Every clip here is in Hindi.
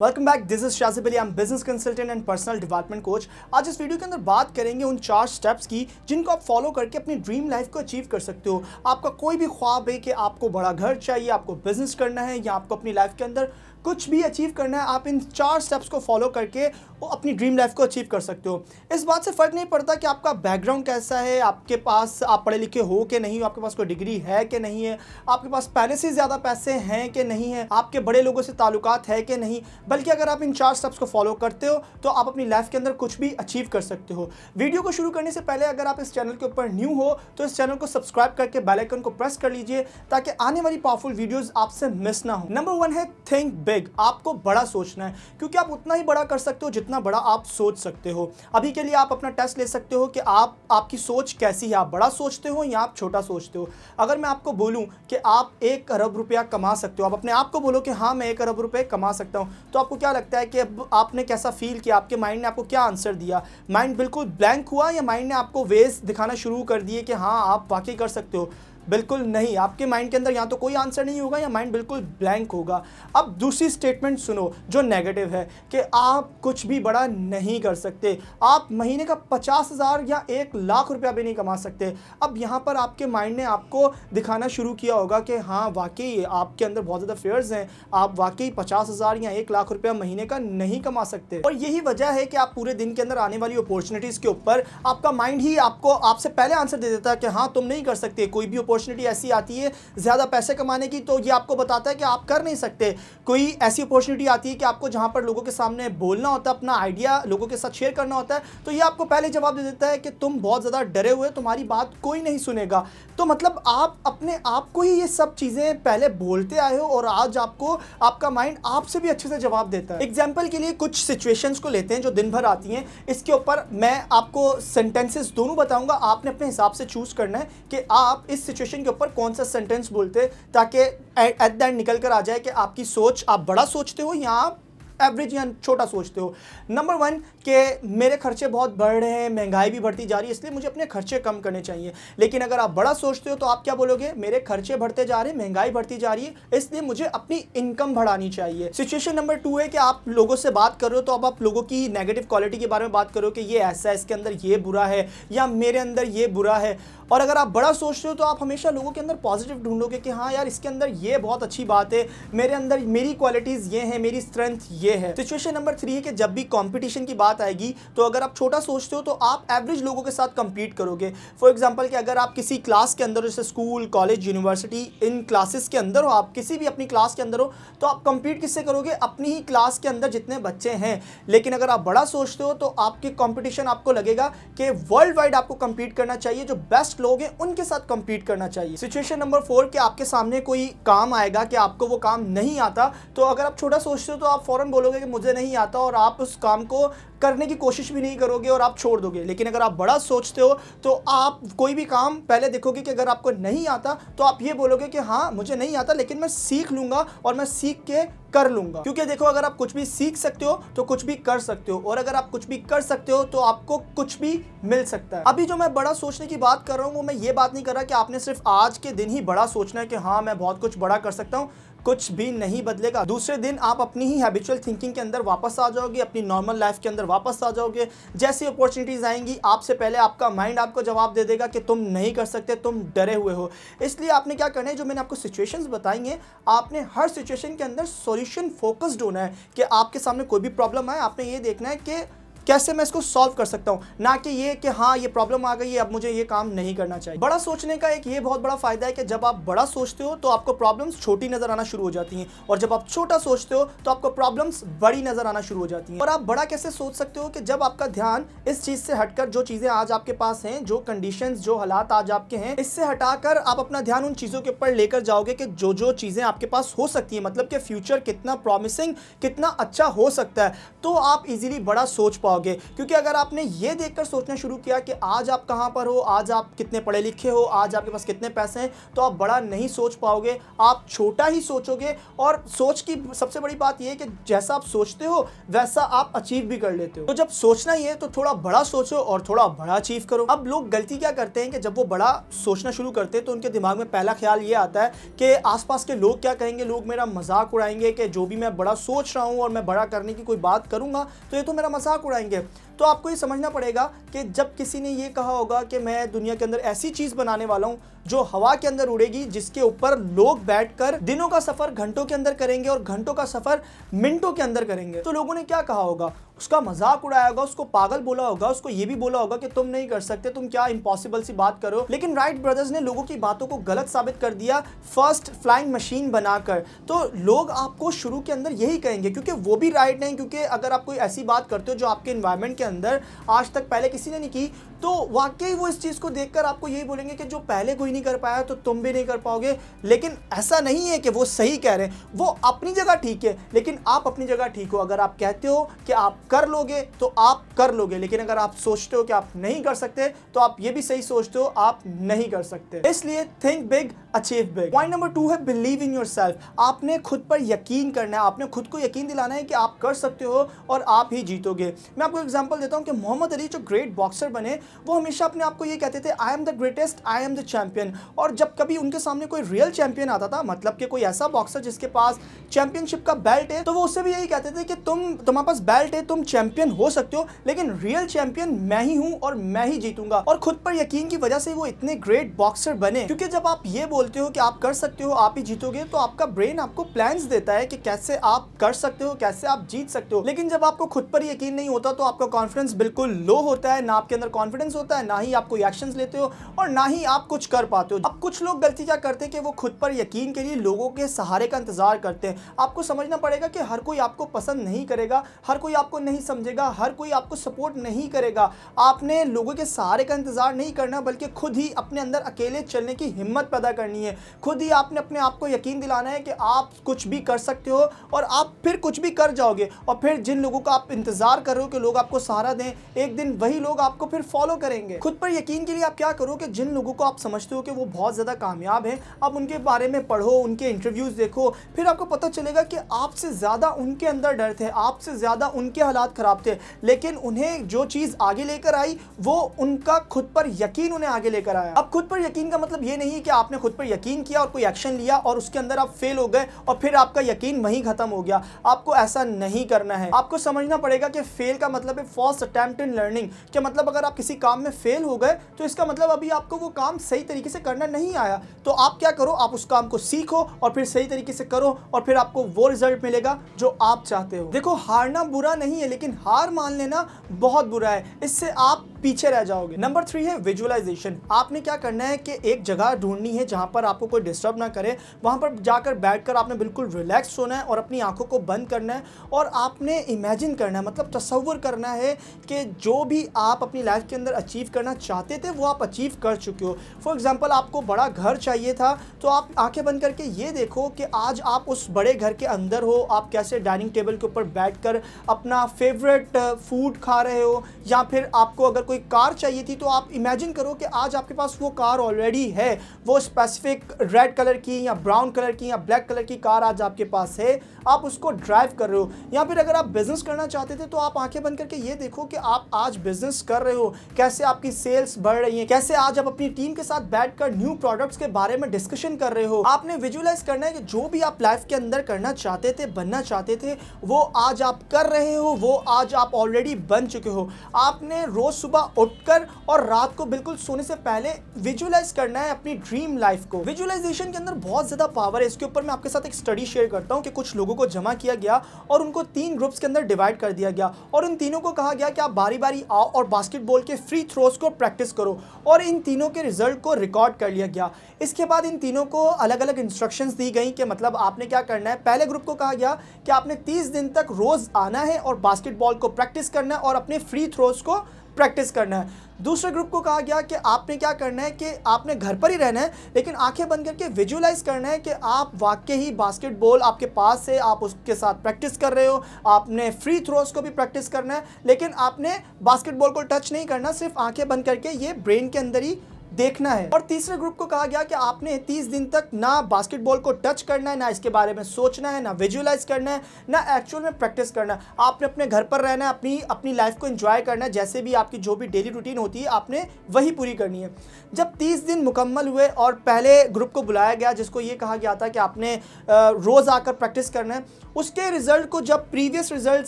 Welcome back. This is Shajib Ali, I am business consultant and personal development coach. आज इस वीडियो के अंदर बात करेंगे उन 4 स्टेप्स की जिनको आप फॉलो करके अपनी ड्रीम लाइफ को अचीव कर सकते हो। आपका कोई भी ख्वाब है कि आपको बड़ा घर चाहिए, आपको बिजनेस करना है या आपको अपनी लाइफ के अंदर कुछ भी अचीव करना है, आप इन 4 स्टेप्स को फॉलो करके वो अपनी ड्रीम लाइफ को अचीव कर सकते हो। इस बात से फ़र्क नहीं पड़ता कि आपका बैकग्राउंड कैसा है, आपके पास आप पढ़े लिखे हो कि नहीं हो, आपके पास कोई डिग्री है कि नहीं है, आपके पास पहले से ज़्यादा पैसे हैं कि नहीं है, आपके बड़े लोगों से ताल्लुकात है कि नहीं। बल्कि अगर आप इन 4 स्टेप्स को फॉलो करते हो तो आप अपनी लाइफ के अंदर कुछ भी अचीव कर सकते हो। वीडियो को शुरू करने से पहले अगर आप इस चैनल के ऊपर न्यू हो तो इस चैनल को सब्सक्राइब करके बेल आइकन को प्रेस कर लीजिए ताकि आने वाली पावरफुल वीडियोस आपसे मिस ना हो। नंबर 1 है थिंक बिग। आपको बड़ा सोचना है क्योंकि आप उतना ही बड़ा कर सकते हो जितना बड़ा आप सोच सकते हो। अभी के लिए आप अपना टेस्ट ले सकते हो कि आपकी सोच कैसी है, आप बड़ा सोचते हो या आप छोटा सोचते हो। अगर मैं आपको बोलूं कि आप 1 अरब रुपया कमा सकते हो, आप अपने आप को बोलो कि हाँ मैं 1 अरब रुपये कमा सकता हूं, तो आपको क्या लगता है कि अब आपने कैसा फील किया? आपके माइंड ने आपको क्या आंसर दिया? माइंड बिल्कुल ब्लैंक हुआ या माइंड ने आपको वेज दिखाना शुरू कर दिए कि हाँ आप वाकई कर सकते हो? बिल्कुल नहीं। आपके माइंड के अंदर या तो कोई आंसर नहीं होगा या माइंड बिल्कुल ब्लैंक होगा। अब दूसरी स्टेटमेंट सुनो जो नेगेटिव है कि आप कुछ भी बड़ा नहीं कर सकते, आप महीने का 50,000 या 1 लाख रुपया भी नहीं कमा सकते। अब यहाँ पर आपके माइंड ने आपको दिखाना शुरू किया होगा कि हाँ वाकई आपके अंदर बहुत ज़्यादा फेयर्स हैं, आप वाकई 50,000 या 1 लाख रुपया महीने का नहीं कमा सकते। और यही वजह है कि आप पूरे दिन के अंदर आने वाली अपॉर्चुनिटीज़ के ऊपर आपका माइंड ही आपसे पहले आंसर दे देता है कि हाँ तुम नहीं कर सकते। कोई भी अपॉर्चुनिटी ऐसी आती है ज़्यादा पैसे कमाने की तो ये आपको बताता है कि आप कर नहीं सकते। कोई ऐसी अपॉर्चुनिटी आती है कि आपको जहां पर लोगों के सामने बोलना होता है, अपना आइडिया लोगों के साथ शेयर करना होता है, तो ये आपको पहले जवाब दे देता है कि तुम बहुत ज़्यादा डरे हुए, तुम्हारी बात कोई नहीं सुनेगा। तो मतलब आप अपने आप को ही ये सब चीज़ें पहले बोलते आए हो और आज आपको आपका माइंड आपसे भी अच्छे से जवाब देता है। एग्जाम्पल के लिए कुछ सिचुएशंस को लेते हैं जो दिन भर आती हैं। इसके ऊपर मैं आपको सेंटेंसेस दोनों बताऊंगा, आपने अपने हिसाब से चूज करना है कि आप इस सिचुएशन के ऊपर कौन सा सेंटेंस बोलते ताकि एट द एंड निकल कर आ जाए कि आपकी सोच आप बड़ा सोचते हो या आप एवरेज या छोटा सोचते हो। नंबर 1 कि मेरे खर्चे बहुत बढ़ रहे हैं, महंगाई भी बढ़ती जा रही है, इसलिए मुझे अपने खर्चे कम करने चाहिए। लेकिन अगर आप बड़ा सोचते हो तो आप क्या बोलोगे? मेरे खर्चे बढ़ते जा रहे हैं, महंगाई बढ़ती जा रही है, इसलिए मुझे अपनी इनकम बढ़ानी चाहिए। सिचुएशन नंबर 2 है कि आप लोगों से बात कर रहे हो तो अब आप लोगों की नेगेटिव क्वालिटी के बारे में बात करो कि ये ऐसा है, इसके अंदर ये बुरा है या मेरे अंदर ये बुरा है। और अगर आप बड़ा सोचते हो तो आप हमेशा लोगों के अंदर पॉजिटिव ढूंढोगे कि हाँ यार इसके अंदर ये बहुत अच्छी बात है, मेरे अंदर मेरी क्वालिटीज़ ये हैं, मेरी स्ट्रेंथ ये है। सिचुएशन नंबर 3 है कि जब भी कंपटीशन की बात आएगी तो अगर आप छोटा सोचते हो तो आप एवरेज लोगों के साथ कंपीट करोगे। फॉर एग्जांपल कि अगर आप किसी क्लास के अंदर, जैसे स्कूल, कॉलेज, यूनिवर्सिटी, इन क्लासेस के अंदर हो, आप किसी भी अपनी क्लास के अंदर हो, तो आप कंपीट किससे करोगे? अपनी ही क्लास के अंदर जितने बच्चे हैं। लेकिन अगर आप बड़ा सोचते हो तो आपके कंपटीशन आपको लगेगा कि वर्ल्ड वाइड आपको कंपीट करना चाहिए, जो बेस्ट लोग हैं उनके साथ कंपीट करना चाहिए। सिचुएशन नंबर 4 कि आपके सामने कोई काम आएगा कि आपको वो काम नहीं आता, तो अगर आप छोटा सोचते हो तो आप फौरन बोलोगे कि मुझे नहीं आता और आप उस काम को करने की कोशिश भी नहीं करोगे और आप छोड़ दोगे। लेकिन अगर आप बड़ा सोचते हो तो आप कोई भी काम पहले देखोगे कि अगर आपको नहीं आता तो आप ये बोलोगे कि हाँ मुझे नहीं आता लेकिन मैं सीख लूंगा और मैं सीख के कर लूंगा। क्योंकि देखो अगर आप कुछ भी सीख सकते हो तो कुछ भी कर सकते हो, और अगर आप कुछ भी कर सकते हो तो आपको कुछ भी मिल सकता है। अभी जो मैं बड़ा सोचने की बात कर रहा हूँ वो मैं ये बात नहीं कर रहा कि आपने सिर्फ आज के दिन ही बड़ा सोचना है कि हाँ मैं बहुत कुछ बड़ा कर सकता हूँ। कुछ भी नहीं बदलेगा। दूसरे दिन आप अपनी ही हैबिचुअल थिंकिंग के अंदर वापस आ जाओगे, अपनी नॉर्मल लाइफ के अंदर वापस आ जाओगे। जैसी अपॉर्चुनिटीज़ आएंगी आपसे पहले आपका माइंड आपको जवाब दे देगा कि तुम नहीं कर सकते, तुम डरे हुए हो। इसलिए आपने क्या करना है, जो मैंने आपको सिचुएशंस बताई हैं, आपने हर सिचुएशन के अंदर सॉल्यूशन फोकस्ड होना है कि आपके सामने कोई भी प्रॉब्लम आए, आपने ये देखना है कि कैसे मैं इसको सॉल्व कर सकता हूं, ना कि ये कि हाँ ये प्रॉब्लम आ गई है अब मुझे ये काम नहीं करना चाहिए। बड़ा सोचने का एक ये बहुत बड़ा फायदा है कि जब आप बड़ा सोचते हो तो आपको प्रॉब्लम्स छोटी नजर आना शुरू हो जाती हैं, और जब आप छोटा सोचते हो तो आपको प्रॉब्लम्स बड़ी नजर आना शुरू हो जाती हैं। और आप बड़ा कैसे सोच सकते हो कि जब आपका ध्यान इस चीज से हटकर, जो चीजें आज आपके पास हैं, जो कंडीशंस, जो हालात आज आपके हैं, इससे हटाकर आप अपना ध्यान उन चीजों के ऊपर लेकर जाओगे कि जो जो चीजें आपके पास हो सकती है, मतलब कि फ्यूचर कितना प्रॉमिसिंग, कितना अच्छा हो सकता है, तो आप इजीली बड़ा सोच पाओगे। पाओगे, क्योंकि अगर आपने ये देखकर सोचना शुरू किया कि आज आप कहाँ पर हो, आज आप कितने पढ़े लिखे हो, आज आपके पास कितने पैसे हैं, तो आप बड़ा नहीं सोच पाओगे, आप छोटा ही सोचोगे। और सोच की सबसे बड़ी बात यह है कि जैसा आप सोचते हो वैसा आप अचीव भी कर लेते हो। तो जब सोचना ही है तो थोड़ा बड़ा सोचो और थोड़ा बड़ा अचीव करो। अब लोग गलती क्या करते हैं कि जब वो बड़ा सोचना शुरू करते हैं तो उनके दिमाग में पहला ख्याल ये आता है कि आसपास के लोग क्या कहेंगे, लोग मेरा मजाक उड़ाएंगे कि जो भी मैं बड़ा सोच रहा हूँ और मैं बड़ा करने की कोई बात करूंगा तो ये तो मेरा मजाक उड़ाएंगे। तो आपको ये समझना पड़ेगा कि जब किसी ने ये कहा होगा कि मैं दुनिया के अंदर ऐसी चीज़ बनाने वाला हूँ जो हवा के अंदर उड़ेगी, जिसके ऊपर लोग बैठकर दिनों का सफ़र घंटों के अंदर करेंगे और घंटों का सफ़र मिनटों के अंदर करेंगे, तो लोगों ने क्या कहा होगा, उसका मजाक उड़ाया होगा, उसको पागल बोला होगा, उसको ये भी बोला होगा कि तुम नहीं कर सकते, तुम क्या इम्पॉसिबल सी बात करो। लेकिन राइट ब्रदर्स ने लोगों की बातों को गलत साबित कर दिया फर्स्ट फ्लाइंग मशीन बनाकर। तो लोग आपको शुरू के अंदर यही कहेंगे क्योंकि वो भी राइट नहीं, क्योंकि अगर आप कोई ऐसी बात करते हो जो आपके इन्वायरमेंट के अंदर आज तक पहले किसी ने नहीं की, तो वाकई वो इस चीज़ को देखकर आपको यही बोलेंगे कि जो पहले कोई नहीं कर पाया तो तुम भी नहीं कर पाओगे। लेकिन ऐसा नहीं है कि वो सही कह रहे हैं, वो अपनी जगह ठीक है, लेकिन आप अपनी जगह ठीक हो। अगर आप कहते हो कि आप कर लोगे तो आप कर लोगे, लेकिन अगर आप सोचते हो कि आप नहीं कर सकते तो आप ये भी सही सोचते हो आप नहीं कर सकते। इसलिए think big, achieve big. Point number 2 है बिलीव इन योरसेल्फ। आपने खुद पर यकीन करना है, आपने खुद को यकीन दिलाना है कि आप कर सकते हो और आप ही जीतोगे। मैं आपको एग्जांपल देता हूं कि मोहम्मद अली जो ग्रेट बॉक्सर बने, वो हमेशा अपने आप को ये कहते थे I am the greatest, I am the champion. और जब कभी उनके सामने कोई रियल चैंपियन आता था, मतलब कि कोई ऐसा बॉक्सर जिसके पास चैंपियनशिप का बेल्ट है, तो वो उससे भी यही कहते थे कि तुम्हारे पास बेल्ट है, तुम चैंपियन हो सकते हो, लेकिन रियल चैंपियन मैं ही हूं और मैं ही जीतूंगा। और खुद पर यकीन की वजह से वो इतने ग्रेट बॉक्सर बने, क्योंकि जब आप ये बोलते हो कि आप कर सकते हो, आप ही जीतोगे, तो आपका ब्रेन आपको प्लान्स देता है कि कैसे आप कर सकते हो, कैसे आप जीत सकते हो। लेकिन जब आपको खुद पर यकीन नहीं होता तो आपका कॉन्फिडेंस बिल्कुल लो होता है, ना आपके अंदर कॉन्फिडेंस होता है, ना ही आप कोई एक्शंस लेते हो और ना ही आप कुछ कर पाते हो। अब कुछ लोग गलती क्या करते हैं कि वो खुद पर यकीन के लिए लोगों के सहारे का इंतजार करते हैं। आपको समझना पड़ेगा कि हर कोई आपको पसंद नहीं करेगा, हर कोई आपको नहीं समझेगा, हर कोई आपको सपोर्ट नहीं करेगा। आपने लोगों के सहारे का इंतजार नहीं करना, बल्कि खुद ही अपने अंदर अकेले चलने की हिम्मत पैदा करनी है। खुद ही आपने अपने आप को यकीन दिलाना है कि आप कुछ भी कर सकते हो और आप फिर कुछ भी कर जाओगे। और फिर जिन लोगों का आप इंतजार कर रहे हो कि लोग आपको सहारा दें, एक दिन वही लोग आपको फिर फॉलो करेंगे। खुद पर यकीन के लिए आप क्या करो कि जिन लोगों को आप समझते हो कि वो बहुत ज़्यादा कामयाब हैं, आप उनके बारे में पढ़ो, उनके इंटरव्यूज़ देखो, फिर आपको पता चलेगा कि आपसे ज़्यादा उनके अंदर डर थे, आपसे ज़्यादा उनके हालात ख़राब थे, लेकिन उन्हें जो चीज़ आगे लेकर आई वो उनका खुद पर यकीन उन्हें आगे लेकर आया। अब खुद पर यकीन का मतलब ये नहीं है कि आपने खुद पर यकीन किया और कोई एक्शन लिया और उसके अंदर आप फेल हो गए और फिर आपका यकीन वहीं ख़त्म हो गया। आपको ऐसा नहीं करना है। आपको समझना पड़ेगा कि फेल का मतलब है फर्स्ट अटेम्प्ट इन लर्निंग, कि मतलब अगर आप किसी काम में फेल हो गए तो इसका मतलब अभी आपको वो काम सही तरीके से करना नहीं आया। तो आप क्या करो, आप उस काम को सीखो और फिर सही तरीके से करो और फिर आपको वो रिजल्ट मिलेगा जो आप चाहते हो। देखो, हारना बुरा नहीं है, लेकिन हार मान लेना बहुत बुरा है, इससे आप पीछे रह जाओगे। नंबर 3 है विजुअलाइजेशन। आपने क्या करना है कि एक जगह ढूंढनी है जहां पर आपको कोई डिस्टर्ब ना करे, वहां पर जाकर बैठकर आपने बिल्कुल रिलैक्स होना है और अपनी आंखों को बंद करना है और आपने इमेजिन करना है, मतलब तसव्वुर करना है कि जो भी आप अपनी लाइफ के अंदर अचीव करना चाहते थे वो आप अचीव कर चुके हो। फॉर एग्जाम्पल, आपको बड़ा घर चाहिए था, तो आप आंखें बंद करके ये देखो कि आज आप उस बड़े घर के अंदर हो, आप कैसे डाइनिंग टेबल के ऊपर बैठकर अपना फेवरेट फूड खा रहे हो। या फिर आपको अगर कोई कार चाहिए थी तो आप इमेजिन करो कि आज आपके पास वो कार ऑलरेडी है, वो स्पेसिफिक रेड कलर की या ब्राउन कलर की या ब्लैक कलर की कार आज आपके पास है, आप उसको ड्राइव कर रहे हो। या फिर अगर आप बिजनेस करना चाहते थे तो आप आंखें बंद करके ये देखो कि आप आज बिजनेस कर रहे हो, कैसे आपकी सेल्स बढ़ रही है, कैसे आज आप अपनी टीम के साथ बैठकर न्यू प्रोडक्ट्स के बारे में डिस्कशन कर रहे हो। आपने विजुअलाइज करना है कि जो भी आप लाइफ के अंदर करना चाहते थे, बनना चाहते थे, वो आज आप कर रहे हो, वो आज आप ऑलरेडी बन चुके हो। आपने रोज सुबह उठकर और रात को बिल्कुल सोने से पहले विजुअलाइज करना है अपनी ड्रीम लाइफ को। विजुअलाइजेशन के अंदर बहुत ज्यादा पावर है। इसके ऊपर मैं आपके साथ एक स्टडी शेयर करता हूं कि कुछ लोगों को जमा किया गया और उनको 3 ग्रुप्स के अंदर डिवाइड कर दिया गया और उन तीनों को कहा गया कि आप बारी बारी आओ और बास्केटबॉल के फ्री थ्रोज को प्रैक्टिस करो, और इन तीनों के रिजल्ट को रिकॉर्ड कर लिया गया। इसके बाद इन तीनों को अलग अलग इंस्ट्रक्शंस दी गई कि मतलब आपने क्या करना है। पहले ग्रुप को कहा गया कि आपने 30 दिन तक रोज आना है और बास्केटबॉल को प्रैक्टिस करना है और अपने फ्री थ्रोज को प्रैक्टिस करना है। दूसरे ग्रुप को कहा गया कि आपने क्या करना है कि आपने घर पर ही रहना है, लेकिन आंखें बंद करके विजुअलाइज करना है कि आप वाकई ही बास्केटबॉल आपके पास है, आप उसके साथ प्रैक्टिस कर रहे हो, आपने फ्री थ्रोज को भी प्रैक्टिस करना है, लेकिन आपने बास्केटबॉल को टच नहीं करना, सिर्फ आंखें बंद करके ये ब्रेन के अंदर ही देखना है। और तीसरे ग्रुप को कहा गया कि आपने 30 दिन तक ना बास्केटबॉल को टच करना है, ना इसके बारे में सोचना है, ना विजुअलाइज करना है, ना एक्चुअल में प्रैक्टिस करना है। आपने अपने घर पर रहना है, अपनी लाइफ को एंजॉय करना है, जैसे भी आपकी जो भी डेली रूटीन होती है आपने वही पूरी करनी है। जब 30 दिन मुकम्मल हुए और पहले ग्रुप को बुलाया गया जिसको ये कहा गया था कि आपने रोज़ आकर प्रैक्टिस करना है, उसके रिजल्ट को जब प्रीवियस रिजल्ट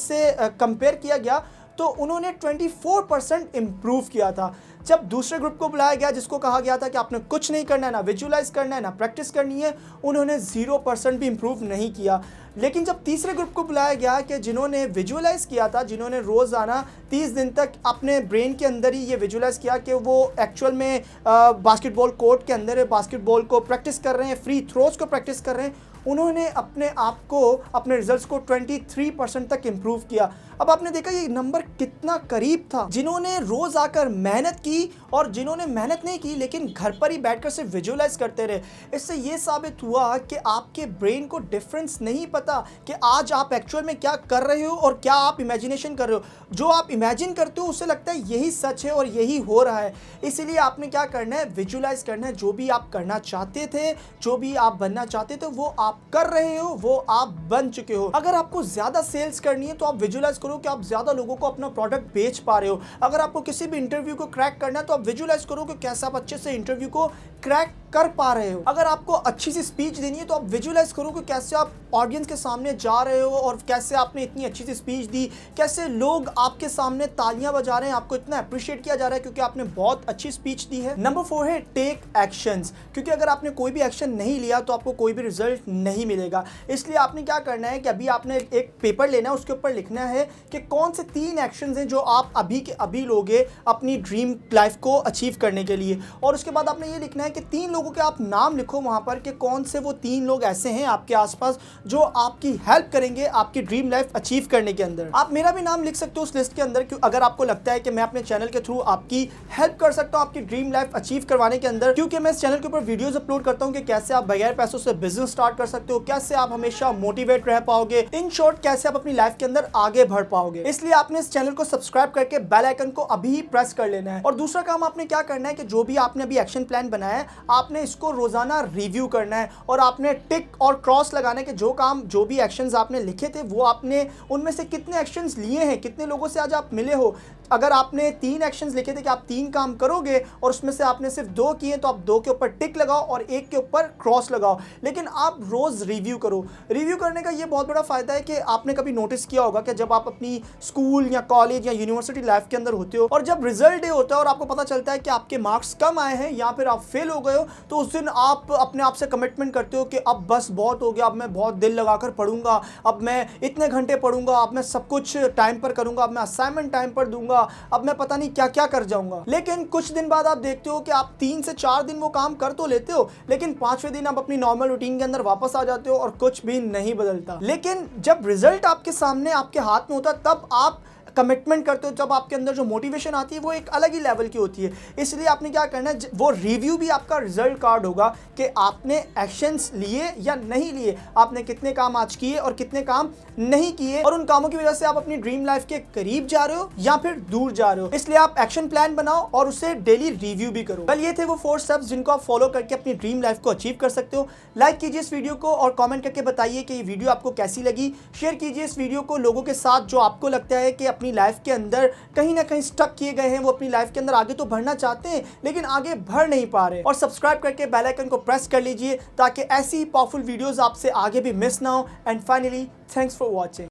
से कंपेयर किया गया तो उन्होंने 24% इम्प्रूव किया था। जब दूसरे ग्रुप को बुलाया गया जिसको कहा गया था कि आपने कुछ नहीं करना है, ना विजुअलाइज करना है, ना प्रैक्टिस करनी है, उन्होंने 0% भी इम्प्रूव नहीं किया। लेकिन जब तीसरे ग्रुप को बुलाया गया कि जिन्होंने विजुअलाइज किया था, जिन्होंने रोज़ाना 30 दिन तक अपने ब्रेन के अंदर ही ये विजुअलाइज किया कि वो एक्चुअल में बास्केटबॉल कोर्ट के अंदर बास्केटबॉल को प्रैक्टिस कर रहे हैं, फ्री थ्रोज को प्रैक्टिस कर रहे हैं, उन्होंने अपने आप को, अपने रिजल्ट्स को 23% तक इम्प्रूव किया। अब आपने देखा ये नंबर कितना करीब था। जिन्होंने रोज़ आकर मेहनत की और जिन्होंने मेहनत नहीं की लेकिन घर पर ही बैठकर सिर्फ विजुअलाइज करते रहे, इससे ये साबित हुआ कि आपके ब्रेन को डिफरेंस नहीं पता कि आज आप एक्चुअल में क्या कर रहे हो और क्या आप इमेजिनेशन कर रहे हो। जो आप इमेजिन करते हो उससे लगता है यही सच है और यही हो रहा है। इसीलिए आपने क्या करना है, विजुअलाइज करना है। जो भी आप करना चाहते थे, जो भी आप बनना चाहते थे, वो आप कर रहे हो, वो आप बन चुके हो। अगर आपको ज़्यादा सेल्स करनी है तो आप विजुअलाइज करो कि आप ज़्यादा लोगों को अपना प्रोडक्ट बेच पा रहे हो। अगर आपको किसी भी इंटरव्यू को क्रैक करना है तो आप विजुअलाइज करो कि कैसे आप अच्छे से इंटरव्यू को क्रैक कर पा रहे हो। अगर आपको अच्छी सी स्पीच देनी है तो आप विजुअलाइज करो कि कैसे आप ऑडियंस के सामने जा रहे हो और कैसे आपने इतनी अच्छी सी स्पीच दी, कैसे लोग आपके सामने तालियां बजा रहे हैं, आपको इतना अप्रिशिएट किया जा रहा है क्योंकि आपने बहुत अच्छी स्पीच दी है। नंबर 4 है टेक एक्शंस, क्योंकि अगर आपने कोई भी एक्शन नहीं लिया तो आपको कोई भी रिजल्ट नहीं मिलेगा। इसलिए आपने क्या करना है कि अभी आपने एक पेपर लेना है, उसके ऊपर लिखना है कि कौन से 3 एक्शंस हैं जो आप अभी के अभी लोगे अपनी ड्रीम लाइफ को अचीव करने के लिए। और उसके बाद आपने ये लिखना है कि 3 लोगों के आप नाम लिखो वहां पर कि कौन से वो 3 लोग ऐसे हैं आपके आसपास जो आपकी हेल्प करेंगे आपकी ड्रीम लाइफ अचीव करने के अंदर। आप मेरा भी नाम लिख सकते हो उस लिस्ट के अंदर, क्यों अगर आपको लगता है कि मैं अपने चैनल के थ्रू आपकी हेल्प कर सकता हूं आपकी ड्रीम लाइफ अचीव करवाने के अंदर, क्योंकि मैं इस चैनल के ऊपर वीडियोस अपलोड करता हूं कि कैसे आप बगैर पैसों से बिजनेस स्टार्ट कर सकते हो, कैसे आप हमेशा मोटिवेट रह पाओगे, इन शॉर्ट कैसे आप अपनी लाइफ के अंदर आगे बढ़ पाओगे। इसलिए आपने इस चैनल को सब्सक्राइब करके बेल आइकन को अभी ही प्रेस कर लेना है। और दूसरा काम आपने क्या करना है कि जो भी आपने अभी एक्शन प्लान बनाया है आपने इसको रोजाना रिव्यू करना है और आपने टिक और क्रॉस लगाना है कि जो काम, जो भी एक्शंस आपने लिखे थे वो आपने उनमें से कितने एक्शंस लिए हैं, कितने लोगों से आज आप मिले हो। अगर आपने 3 एक्शंस लिखे थे कि आप 3 काम करोगे और उसमें से आपने सिर्फ 2 किए तो आप 2 के ऊपर टिक लगाओ और 1 के ऊपर क्रॉस लगाओ, लेकिन आप रोज रिव्यू करो। रिव्यू करने का ये बहुत बड़ा फायदा है कि आपने कभी नोटिस किया होगा कि जब आप अपनी स्कूल या कॉलेज या यूनिवर्सिटी लाइफ के अंदर होते हो और जब रिजल्ट डे होता है और आपको पता चलता है कि आपके मार्क्स कम आए हैं या फिर आप फेल हो गए हो, तो उस दिन आप अपने आप से कमिटमेंट करते हो कि अब बस बहुत हो गया, अब मैं बहुत दिल लगाकर पढ़ूंगा, अब मैं इतने घंटे पढ़ूंगा, अब मैं सब कुछ टाइम पर करूंगा, अब मैं असाइनमेंट टाइम पर दूंगा, अब मैं पता नहीं क्या क्या कर जाऊंगा। लेकिन कुछ दिन बाद आप देखते हो कि आप 3 से 4 दिन वो काम कर तो लेते हो, लेकिन 5वें दिन आप अपनी नॉर्मल रूटीन के अंदर वापस आ जाते हो और कुछ भी नहीं बदलता। लेकिन जब रिजल्ट आपके सामने आपके हाथ में होता तब आप कमिटमेंट करते हो, जब आपके अंदर जो मोटिवेशन आती है वो एक अलग ही लेवल की होती है। इसलिए आपने क्या करना है, वो रिव्यू भी आपका रिजल्ट कार्ड होगा कि आपने एक्शंस लिए या नहीं लिए, आपने कितने काम आज किए और कितने काम नहीं किए, और उन कामों की वजह से आप अपनी ड्रीम लाइफ के करीब जा रहे हो या फिर दूर जा रहे हो। इसलिए आप एक्शन प्लान बनाओ और उसे डेली रिव्यू भी करो। कल ये थे वो 4 स्टेप्स जिनको आप फॉलो करके अपनी ड्रीम लाइफ को अचीव कर सकते हो। लाइक कीजिए इस वीडियो को और कमेंट करके बताइए कि ये वीडियो आपको कैसी लगी। शेयर कीजिए इस वीडियो को लोगों के साथ जो आपको लगता है कि अपनी लाइफ के अंदर कहीं ना कहीं स्टक किए गए हैं, वो अपनी लाइफ के अंदर आगे तो बढ़ना चाहते हैं लेकिन आगे बढ़ नहीं पा रहे। और सब्सक्राइब करके बेल आइकन को प्रेस कर लीजिए ताकि ऐसी पावरफुल वीडियोस आपसे आगे भी मिस ना हो। And finally, thanks for watching.